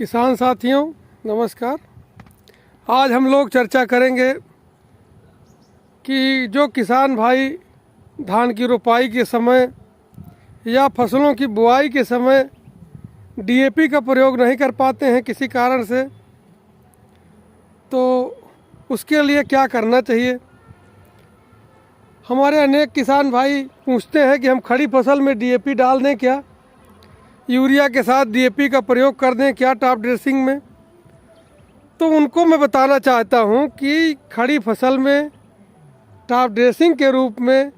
किसान साथियों नमस्कार। आज हम लोग चर्चा करेंगे कि जो किसान भाई धान की रोपाई के समय या फसलों की बुआई के समय डीएपी का प्रयोग नहीं कर पाते हैं किसी कारण से, तो उसके लिए क्या करना चाहिए। हमारे अनेक किसान भाई पूछते हैं कि हम खड़ी फसल में डीएपी डाल दें क्या, यूरिया के साथ डीएपी का प्रयोग कर दें क्या टॉप ड्रेसिंग में। तो उनको मैं बताना चाहता हूं कि खड़ी फसल में टॉप ड्रेसिंग के रूप में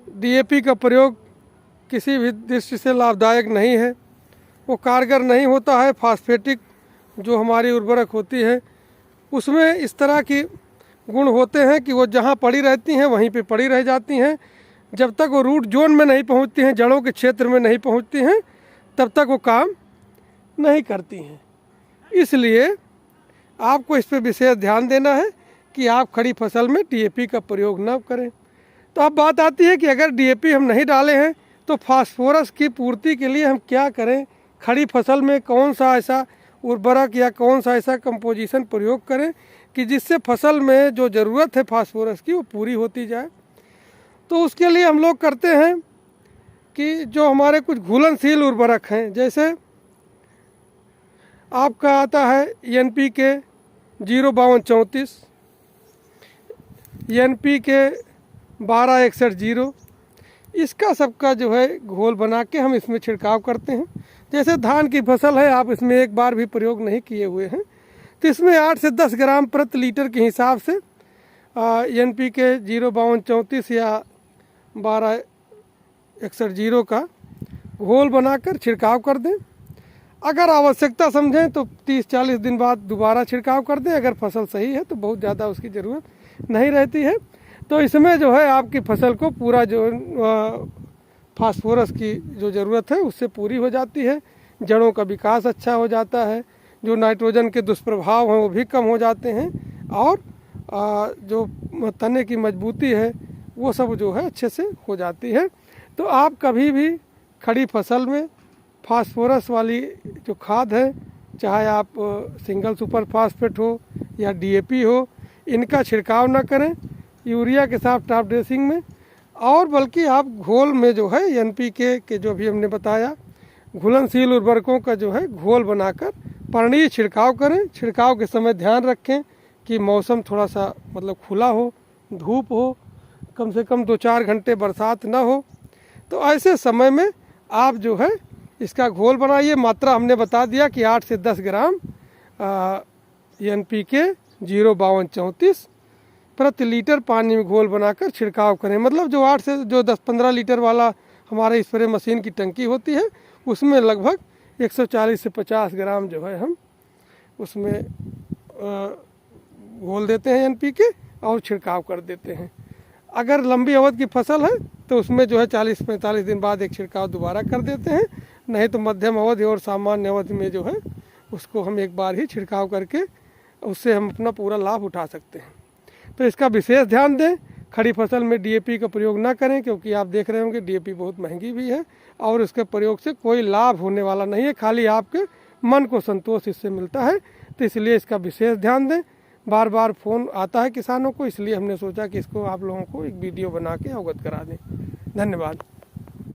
डीएपी का प्रयोग किसी भी दृष्टि से लाभदायक नहीं है, वो कारगर नहीं होता है। फास्फेटिक जो हमारी उर्वरक होती है उसमें इस तरह की गुण होते हैं कि वो जहाँ पड़ी रहती हैं वहीं पे पड़ी रह जाती हैं। जब तक वो रूट जोन में नहीं पहुँचती हैं, जड़ों के क्षेत्र में नहीं पहुँचती हैं, तब तक वो काम नहीं करती हैं। इसलिए आपको इस पर विशेष ध्यान देना है कि आप खड़ी फसल में डीएपी का प्रयोग न करें। तो अब बात आती है कि अगर डीएपी हम नहीं डाले हैं तो फास्फोरस की पूर्ति के लिए हम क्या करें, खड़ी फसल में कौन सा ऐसा उर्वरक या कौन सा ऐसा कंपोजिशन प्रयोग करें कि जिससे फसल में जो ज़रूरत है फास्फोरस की वो पूरी होती जाए। तो उसके लिए हम लोग करते हैं कि जो हमारे कुछ घुलनशील उर्वरक हैं, जैसे आपका आता है NPK 05234, NPK 1261 इसका सबका जो है घोल बना के हम इसमें छिड़काव करते हैं। जैसे धान की फसल है, आप इसमें एक बार भी प्रयोग नहीं किए हुए हैं, तो इसमें 8 से 10 ग्राम प्रति लीटर के हिसाब से NPK 05234 या 1261 का घोल बनाकर छिड़काव कर दें। अगर आवश्यकता समझें तो 30-40 दिन बाद दोबारा छिड़काव कर दें। अगर फसल सही है तो बहुत ज़्यादा उसकी ज़रूरत नहीं रहती है। तो इसमें जो है आपकी फसल को पूरा जो फास्फोरस की जो ज़रूरत है उससे पूरी हो जाती है, जड़ों का विकास अच्छा हो जाता है, जो नाइट्रोजन के दुष्प्रभाव हैं वो भी कम हो जाते हैं, और जो तने की मजबूती है वो सब जो है अच्छे से हो जाती है। तो आप कभी भी खड़ी फसल में फास्फोरस वाली जो खाद है, चाहे आप सिंगल सुपर फास्फेट हो या डीएपी हो, इनका छिड़काव ना करें यूरिया के साथ टॉप ड्रेसिंग में, और बल्कि आप घोल में जो है NPK के जो भी हमने बताया घुलनशील उर्वरकों का जो है घोल बनाकर पर्णीय छिड़काव करें। छिड़काव के समय ध्यान रखें कि मौसम थोड़ा सा मतलब खुला हो, धूप हो, कम से कम 2-4 घंटे बरसात ना हो। तो ऐसे समय में आप जो है इसका घोल बनाइए। मात्रा हमने बता दिया कि 8 से 10 ग्राम NPK 05234 प्रति लीटर पानी में घोल बनाकर छिड़काव करें। मतलब जो 10-15 लीटर वाला हमारे स्प्रे मशीन की टंकी होती है उसमें लगभग 140 से 50 ग्राम जो है हम उसमें घोल देते हैं NPK और छिड़काव कर देते हैं। अगर लंबी अवधि की फसल है तो उसमें जो है 40-45 दिन बाद एक छिड़काव दोबारा कर देते हैं, नहीं तो मध्यम अवधि और सामान्य अवधि में जो है उसको हम एक बार ही छिड़काव करके उससे हम अपना पूरा लाभ उठा सकते हैं। तो इसका विशेष ध्यान दें, खड़ी फसल में डीएपी का प्रयोग ना करें, क्योंकि आप देख रहे होंगे डीएपी बहुत महंगी भी है और उसके प्रयोग से कोई लाभ होने वाला नहीं है, खाली आपके मन को संतोष इससे मिलता है। तो इसलिए इसका विशेष ध्यान दें। बार बार फ़ोन आता है किसानों को, इसलिए हमने सोचा कि इसको आप लोगों को एक वीडियो बना के अवगत करा दें। धन्यवाद।